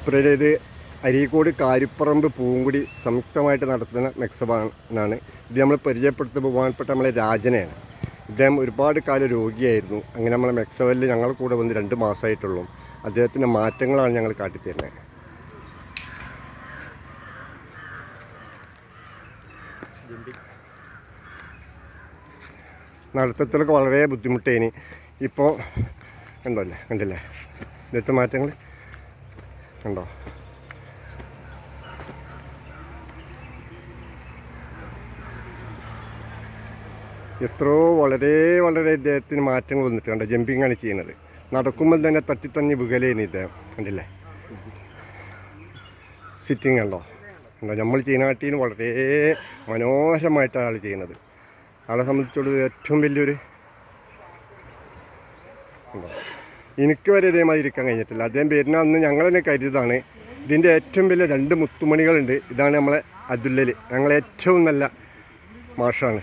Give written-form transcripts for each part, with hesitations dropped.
പ്രിയരെ, ഇത് അരീക്കോട് കാരിപ്പറമ്പ് പൂങ്കുടി സംയുക്തമായിട്ട് നടത്തുന്ന മെക്സബാനാണ്. ഇത് നമ്മൾ പരിചയപ്പെടുത്തുന്ന ബഹുമാനപ്പെട്ട നമ്മളെ രാജനെയാണ്. ഇദ്ദേഹം ഒരുപാട് കാലം രോഗിയായിരുന്നു. അങ്ങനെ നമ്മളെ മെക്സവലിൽ ഞങ്ങൾ കൂടെ വന്ന് 2 മാസമായിട്ടുള്ളൂ. അദ്ദേഹത്തിൻ്റെ മാറ്റങ്ങളാണ് ഞങ്ങൾ കാട്ടിത്തരുന്നത്. നടത്തത്തിലൊക്കെ വളരെ ബുദ്ധിമുട്ടേനി. ഇപ്പോൾ കണ്ടില്ലേ ഇന്നത്തെ മാറ്റങ്ങൾ കണ്ടോ? എത്രയോ വളരെ ഇദ്ദേഹത്തിന് മാറ്റങ്ങൾ വന്നിട്ട് കണ്ടോ? ജമ്പിങ്ങാണ് ചെയ്യുന്നത്. നടക്കുമ്പോൾ തന്നെ തട്ടിത്തഞ്ഞ് വികലേനി ഇദ്ദേഹം. കണ്ടില്ലേ സിറ്റിങ് കണ്ടോ? നമ്മൾ ചീനാട്ടീന് വളരെ മനോഹരമായിട്ടാണ് ആൾ ചെയ്യുന്നത്. ആളെ സംബന്ധിച്ചുള്ള ഏറ്റവും വലിയൊരു എനിക്ക് വരെ ഇതേമാതിരി ഇരിക്കാൻ കഴിഞ്ഞിട്ടില്ല. അദ്ദേഹം വരുന്ന അന്ന് ഞങ്ങൾ തന്നെ കരുതാണ്. ഇതിൻ്റെ ഏറ്റവും വലിയ 2 മുത്തുമണികളുണ്ട്. ഇതാണ് നമ്മളെ അബ്ദുല്ലൽ, ഞങ്ങളെ ഏറ്റവും നല്ല മാഷാണ്.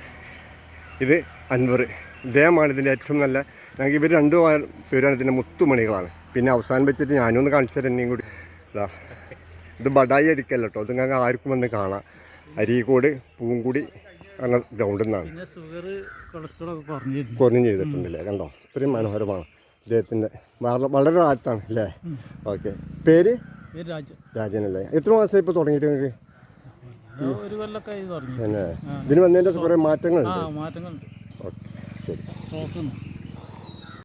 ഇത് അൻവർ, ഇദ്ദേഹമാണ് ഇതിൻ്റെ ഏറ്റവും നല്ല. ഞങ്ങൾക്ക് ഇവർ 2 പേരാണ് ഇതിൻ്റെ മുത്തുമണികളാണ്. പിന്നെ അവസാനം വെച്ചിട്ട് ഞാനൊന്ന് കാണിച്ചു തന്നെയും കൂടി. ഇതാ, ഇത് ബഡായി അടിക്കല്ല കേട്ടോ. ഇത് ഞങ്ങൾക്ക് ആർക്കും വന്ന് കാണാം. അരീക്കോട് പൂങ്കുടി എന്ന ഗ്രൗണ്ടിൽ നിന്നാണ്. കുറഞ്ഞു ചെയ്തിട്ടുണ്ടല്ലേ? കണ്ടോ? ഇത്രയും മനോഹരമാണ് ഇദ്ദേഹത്തിൻ്റെ. വളരെ ആത്താണ് അല്ലേ? ഓക്കെ. പേര് രാജനല്ലേ? എത്ര മാസമായി ഇപ്പോൾ തുടങ്ങിയിട്ട് നിങ്ങൾക്ക്? പിന്നെ ഇതിന് വന്നതിൻ്റെ കുറേ മാറ്റങ്ങളുണ്ട്. ഓക്കെ, ശരി.